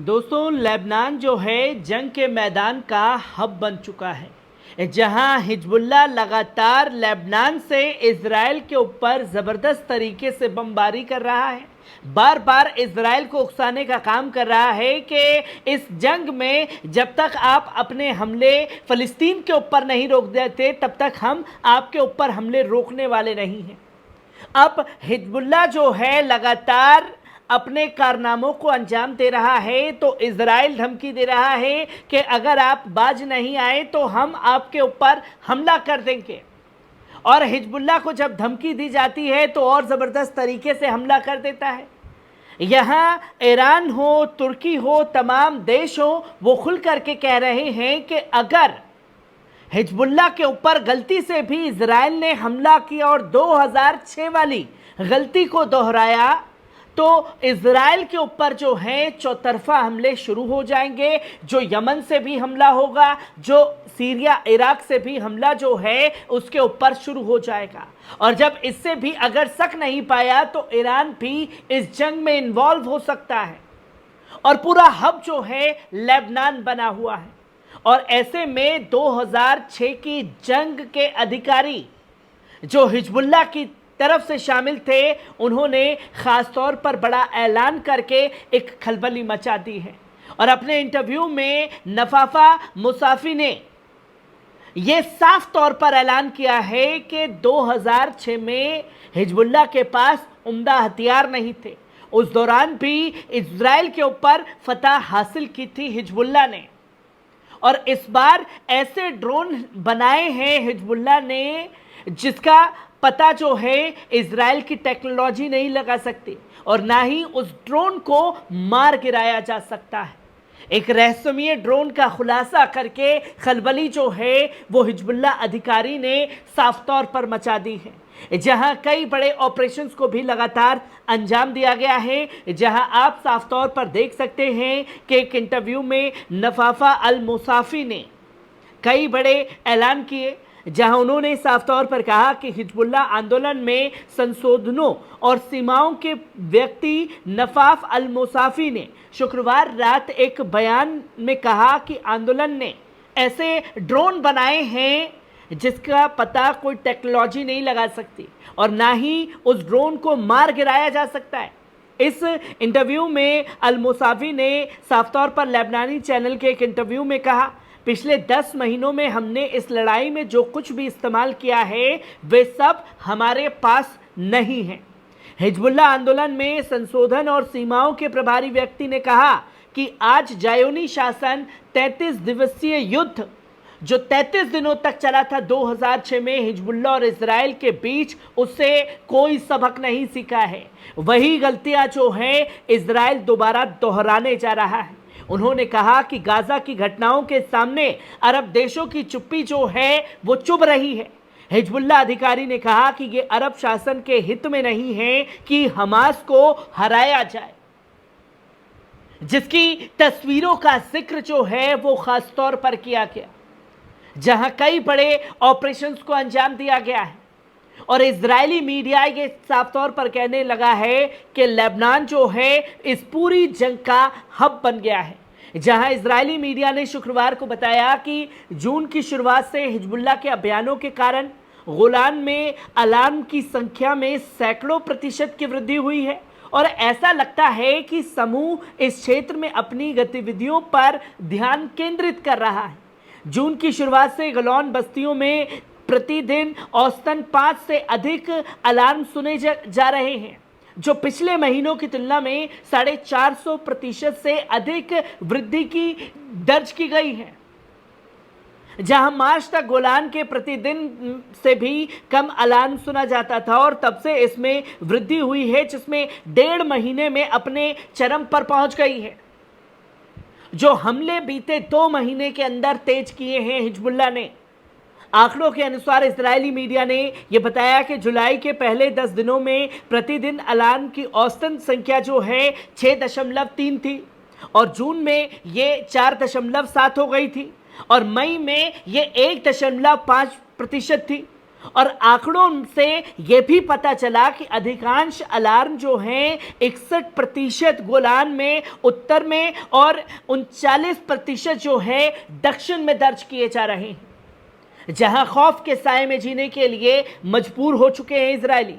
दोस्तों, लेबनान जो है जंग के मैदान का हब बन चुका है, जहां हिजबुल्लाह लगातार लेबनान से इजराइल के ऊपर ज़बरदस्त तरीके से बमबारी कर रहा है। बार बार इजराइल को उकसाने का काम कर रहा है कि इस जंग में जब तक आप अपने हमले फ़लस्तीन के ऊपर नहीं रोक देते तब तक हम आपके ऊपर हमले रोकने वाले नहीं हैं। अब हिजबुल्लाह जो है लगातार अपने कारनामों को अंजाम दे रहा है, तो इजराइल धमकी दे रहा है कि अगर आप बाज नहीं आए तो हम आपके ऊपर हमला कर देंगे। और हिजबुल्लाह को जब धमकी दी जाती है तो और ज़बरदस्त तरीके से हमला कर देता है। यहाँ ईरान हो, तुर्की हो, तमाम देश हो, वो खुल करके कह रहे हैं कि अगर हिजबुल्लाह के ऊपर गलती से भी इजराइल ने हमला किया और 2006 वाली गलती को दोहराया तो इजराइल के ऊपर जो है चौतरफा हमले शुरू हो जाएंगे। जो यमन से भी हमला होगा, जो सीरिया इराक से भी हमला जो है उसके ऊपर शुरू हो जाएगा। और जब इससे भी अगर सक नहीं पाया तो ईरान भी इस जंग में इन्वॉल्व हो सकता है। और पूरा हब जो है लेबनान बना हुआ है। और ऐसे में 2006 की जंग के अधिकारी जो हिजबुल्लाह की तरफ से शामिल थे, उन्होंने ख़ास तौर पर बड़ा ऐलान करके एक खलबली मचा दी है। और अपने इंटरव्यू में नफाफा मुसाफी ने यह साफ तौर पर ऐलान किया है कि 2006 में हिजबुल्लाह के पास उम्दा हथियार नहीं थे। उस दौरान भी इजराइल के ऊपर फतह हासिल की थी हिजबुल्लाह ने। और इस बार ऐसे ड्रोन बनाए हैं हिजबुल्लाह ने जिसका पता जो है इजराइल की टेक्नोलॉजी नहीं लगा सकती और ना ही उस ड्रोन को मार गिराया जा सकता है। एक रहस्यमय ड्रोन का खुलासा करके खलबली जो है वो हिजबुल्लाह अधिकारी ने साफ तौर पर मचा दी है। जहां कई बड़े ऑपरेशंस को भी लगातार अंजाम दिया गया है। जहां आप साफ तौर पर देख सकते हैं कि एक इंटरव्यू में नफाफा अल मुसाफी ने कई बड़े ऐलान किए, जहां उन्होंने साफ तौर पर कहा कि हिजबुल्लाह आंदोलन में संशोधनों और सीमाओं के व्यक्ति नफाफ अल मुसाफी ने शुक्रवार रात एक बयान में कहा कि आंदोलन ने ऐसे ड्रोन बनाए हैं जिसका पता कोई टेक्नोलॉजी नहीं लगा सकती और ना ही उस ड्रोन को मार गिराया जा सकता है। इस इंटरव्यू में अल मुसाफी ने साफ तौर पर लेबनानी चैनल के एक इंटरव्यू में कहा, पिछले 10 महीनों में हमने इस लड़ाई में जो कुछ भी इस्तेमाल किया है वे सब हमारे पास नहीं है। हिजबुल्लाह आंदोलन में संशोधन और सीमाओं के प्रभारी व्यक्ति ने कहा कि आज जायोनी शासन 33 दिवसीय युद्ध जो 33 दिनों तक चला था 2006 में हिजबुल्लाह और इजराइल के बीच, उससे कोई सबक नहीं सीखा है। वही गलतियां जो है इजराइल दोबारा दोहराने जा रहा है। उन्होंने कहा कि गाजा की घटनाओं के सामने अरब देशों की चुप्पी जो है वो चुभ रही है। हिजबुल्लाह अधिकारी ने कहा कि ये अरब शासन के हित में नहीं है कि हमास को हराया जाए, जिसकी तस्वीरों का जिक्र जो है वो खास तौर पर किया गया, जहां कई बड़े ऑपरेशंस को अंजाम दिया गया है। और इजरायली मीडिया ये साफ तौर पर कहने लगा है कि लेबनान जो है इस पूरी जंग का हब बन गया है। जहां इजरायली मीडिया ने शुक्रवार को बताया कि जून की शुरुआत से हिजबुल्लाह के अभियानों के कारण गोलान में अलार्म की संख्या में सैकड़ों प्रतिशत की वृद्धि हुई है और ऐसा लगता है कि समूह इस क्षेत्र में अपनी गतिविधियों पर ध्यान केंद्रित कर रहा है। जून की शुरुआत से गोलान बस्तियों में प्रतिदिन औसतन 5 से अधिक अलार्म सुने जा रहे हैं, जो पिछले महीनों की तुलना में 450% से अधिक वृद्धि की दर्ज की गई है। जहां मार्च तक गोलान के प्रतिदिन से भी कम अलार्म सुना जाता था और तब से इसमें वृद्धि हुई है, जिसमें 1.5 महीने में अपने चरम पर पहुंच गई है। जो हमले बीते 2 महीने के अंदर तेज किए हैं हिजबुल्लाह ने। आंकड़ों के अनुसार इजरायली मीडिया ने यह बताया कि जुलाई के पहले 10 दिनों में प्रतिदिन अलार्म की औसतन संख्या जो है 6.3 थी और जून में ये 4.7 हो गई थी और मई में ये 1.5% थी और आंकड़ों से यह भी पता चला कि अधिकांश अलार्म जो हैं 61% गोलान में उत्तर में और 39% जो है दक्षिण में दर्ज किए जा रहे हैं, जहां खौफ के साए में जीने के लिए मजबूर हो चुके हैं इजरायली।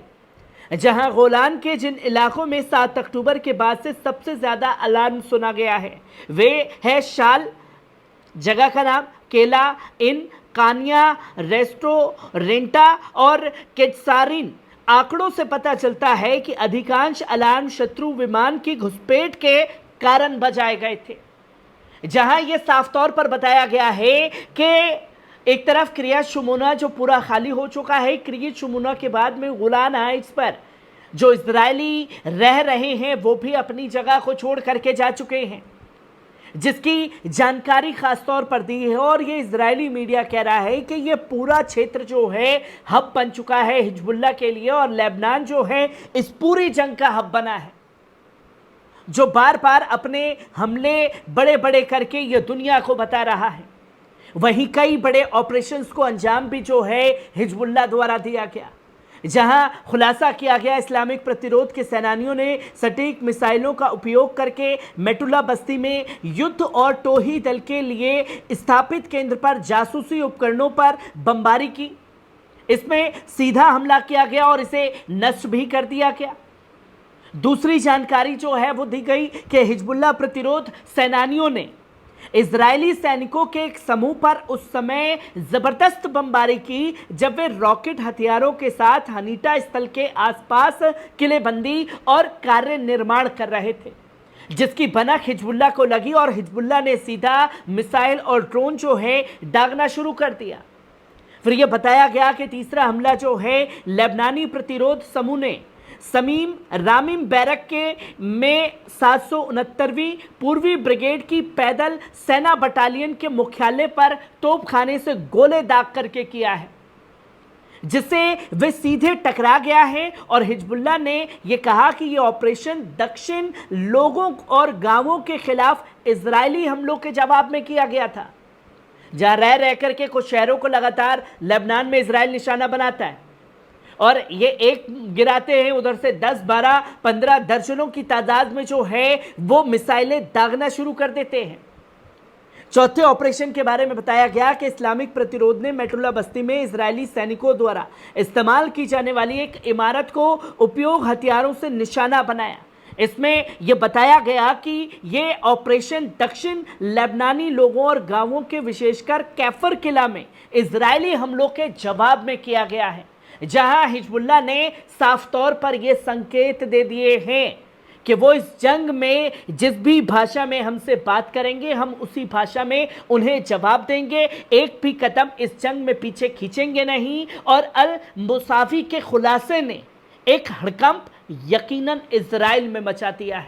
जहां गोलान के जिन इलाकों में 7 अक्टूबर के बाद से सबसे ज्यादा अलार्म सुना गया है वे है शाल, जगह का नाम केला, इन कानिया, रेस्टोरेंटा और केटसारिन। आंकड़ों से पता चलता है कि अधिकांश अलार्म शत्रु विमान की घुसपैठ के कारण बजाए गए थे, जहां यह साफ तौर पर बताया गया है कि एक तरफ क्रिया शुमोना जो पूरा खाली हो चुका है, क्रिया शुमोना के बाद में गोलान हाइट्स पर जो इजरायली रह रहे हैं वो भी अपनी जगह को छोड़ करके जा चुके हैं, जिसकी जानकारी खासतौर पर दी है। और ये इजरायली मीडिया कह रहा है कि ये पूरा क्षेत्र जो है हब बन चुका है हिजबुल्लाह के लिए, और लेबनान जो है इस पूरी जंग का हब बना है, जो बार बार अपने हमले बड़े बड़े करके ये दुनिया को बता रहा है। वहीं कई बड़े ऑपरेशंस को अंजाम भी जो है हिजबुल्लाह द्वारा दिया गया, जहां खुलासा किया गया इस्लामिक प्रतिरोध के सेनानियों ने सटीक मिसाइलों का उपयोग करके मेटुल्ला बस्ती में युद्ध और टोही दल के लिए स्थापित केंद्र पर जासूसी उपकरणों पर बमबारी की। इसमें सीधा हमला किया गया और इसे नष्ट भी कर दिया गया। दूसरी जानकारी जो है वो दी गई कि हिजबुल्लाह प्रतिरोध सेनानियों ने इजरायली सैनिकों के एक समूह पर उस समय जबरदस्त बमबारी की जब वे रॉकेट हथियारों के साथ हनीटा स्थल के आसपास किलेबंदी और कार्य निर्माण कर रहे थे, जिसकी भनक हिजबुल्लाह को लगी और हिजबुल्लाह ने सीधा मिसाइल और ड्रोन जो है दागना शुरू कर दिया। फिर यह बताया गया कि तीसरा हमला जो है लेबनानी प्रतिरोध समूह ने समीम रामिम बैरक के में 769वीं पूर्वी ब्रिगेड की पैदल सेना बटालियन के मुख्यालय पर तोपखाने से गोले दाग करके किया है, जिससे वे सीधे टकरा गया है। और हिजबुल्लाह ने यह कहा कि यह ऑपरेशन दक्षिण लोगों और गांवों के खिलाफ इजरायली हमलों के जवाब में किया गया था, जहां रह करके कुछ शहरों को लगातार लेबनान में इजराइल निशाना बनाता है और ये एक गिराते हैं, उधर से 10, 12, 15 दर्जनों की तादाद में जो है वो मिसाइलें दागना शुरू कर देते हैं। चौथे ऑपरेशन के बारे में बताया गया कि इस्लामिक प्रतिरोध ने मेटुल्ला बस्ती में इजरायली सैनिकों द्वारा इस्तेमाल की जाने वाली एक इमारत को उपयोग हथियारों से निशाना बनाया। इसमें यह बताया गया कि यह ऑपरेशन दक्षिण लेबनानी लोगों और गांवों के विशेषकर कैफर किला में इजरायली हमलों के जवाब में किया गया है, जहां हिजबुल्लाह ने साफ तौर पर यह संकेत दे दिए हैं कि वो इस जंग में जिस भी भाषा में हमसे बात करेंगे हम उसी भाषा में उन्हें जवाब देंगे, एक भी कदम इस जंग में पीछे खींचेंगे नहीं। और अल मुसाफी के खुलासे ने एक हड़कंप यकीनन इजराइल में मचा दिया है।